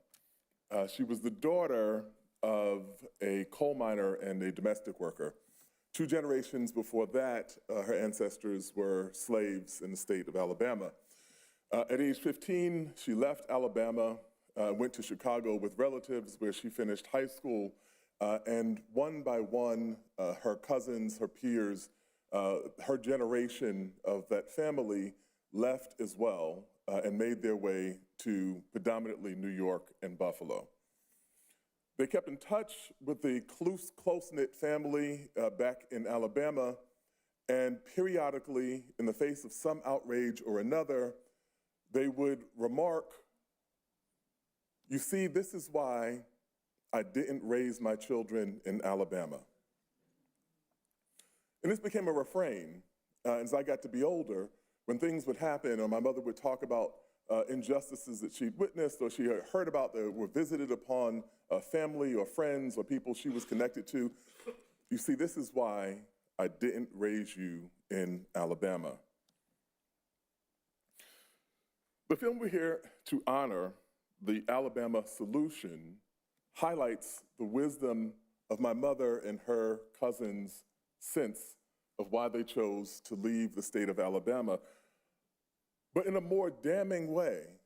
She was the daughter of a coal miner and a domestic worker. 2 generations before that, her ancestors were slaves in the state of Alabama. At age 15, she left Alabama, went to Chicago with relatives where she finished high school, and one by one, her cousins, her peers, her generation of that family left as well and made their way to predominantly New York and Buffalo. They kept in touch with the close-knit family back in Alabama, and periodically, in the face of some outrage or another, they would remark, "You see, this is why I didn't raise my children in Alabama." And this became a refrain as I got to be older. When things would happen, or my mother would talk about injustices that she'd witnessed or she had heard about that were visited upon family or friends or people she was connected to, "You see, this is why I didn't raise you in Alabama." The film we're here to honor, The Alabama Solution, highlights the wisdom of my mother and her cousins' sense of why they chose to leave the state of Alabama. But in a more damning way,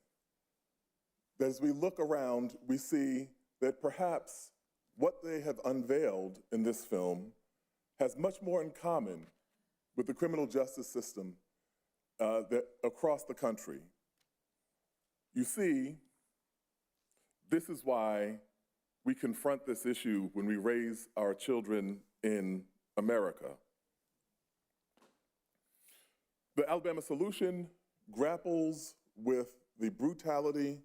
as we look around, we see that perhaps what they have unveiled in this film has much more in common with the criminal justice system that across the country. You see, this is why we confront this issue when we raise our children in America. The Alabama Solution grapples with the brutality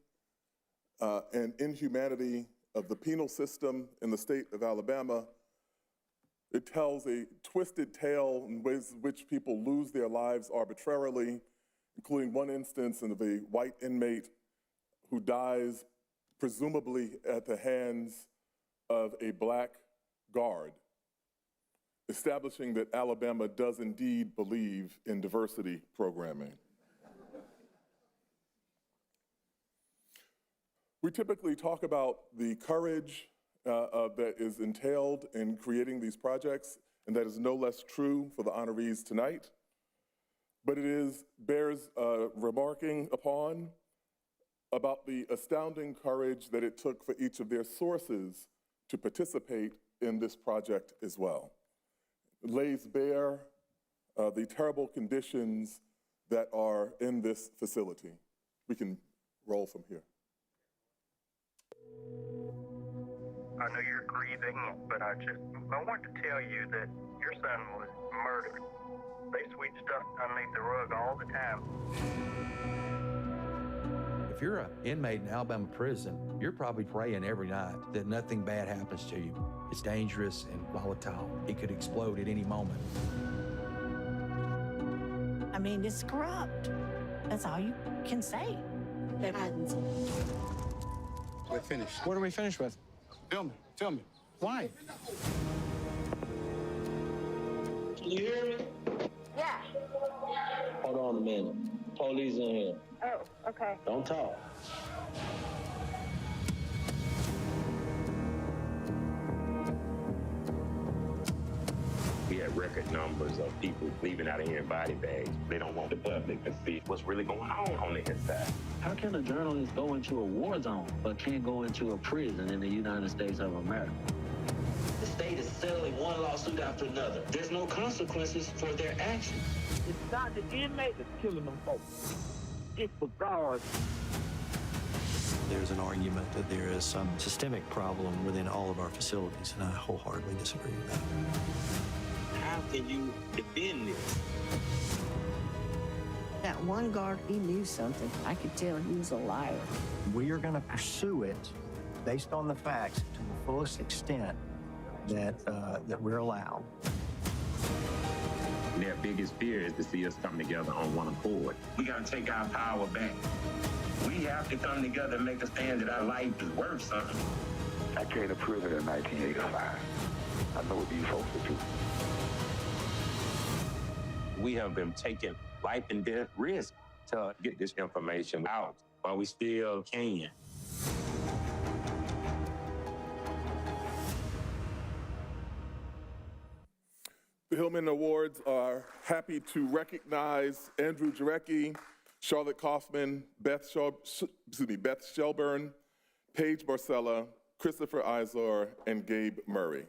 and inhumanity of the penal system in the state of Alabama. It tells a twisted tale in ways in which people lose their lives arbitrarily, including one instance of a white inmate who dies presumably at the hands of a black guard, establishing that Alabama does indeed believe in diversity programming. We typically talk about the courage that is entailed in creating these projects, and that is no less true for the honorees tonight. But it bears remarking upon about the astounding courage that it took for each of their sources to participate in this project as well. It lays bare the terrible conditions that are in this facility. We can roll from here. I know you're grieving, but I want to tell you that your son was murdered. They sweep stuff underneath the rug all the time. If you're an inmate in Alabama prison, you're probably praying every night that nothing bad happens to you. It's dangerous and volatile. It could explode at any moment. I mean, it's corrupt. That's all you can say. We're finished. What are we finished with? Tell me. Why? Can you hear me? Yeah. Hold on a minute. Police in here. Oh, okay. Don't talk. We had record numbers of people leaving out of here in body bags. They don't want the public to see what's really going on the inside. How can a journalist go into a war zone but can't go into a prison in the United States of America? The state is settling one lawsuit after another. There's no consequences for their actions. It's not the inmate that's killing them folks. It's the guards. There's an argument that there is some systemic problem within all of our facilities, and I wholeheartedly disagree with that. How can you defend this? That one guard, he knew something. I could tell he was a liar. We are going to pursue it based on the facts to the fullest extent that we're allowed. Their biggest fear is to see us come together on one accord. We got to take our power back. We have to come together and make a stand that our life is worth something. I came to prison in 1985. I know what you folks are doing. We have been taking life and death risks to get this information out, but we still can. The Hillman Awards are happy to recognize Andrew Jarecki, Charlotte Kaufman, Beth Shelburne, Paige Barcella, Christopher Izor, and Gabe Murray.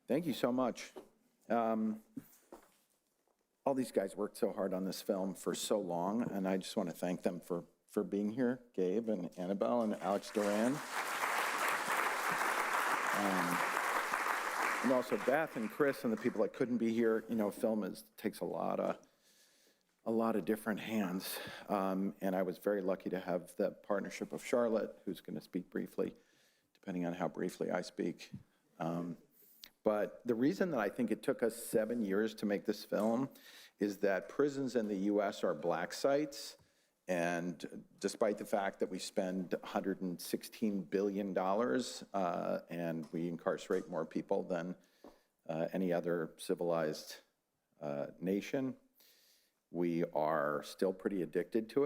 Thank you so much. All these guys worked so hard on this film for so long, and I just want to thank them for being here, Gabe and Annabelle and Alex Duran. And also Beth and Chris and the people that couldn't be here. You know, film takes a lot of different hands, and I was very lucky to have the partnership of Charlotte, who's going to speak briefly, depending on how briefly I speak. But the reason that I think it took us 7 years to make this film is that prisons in the US are black sites, and despite the fact that we spend $116 billion and we incarcerate more people than any other civilized nation, we are still pretty addicted to it.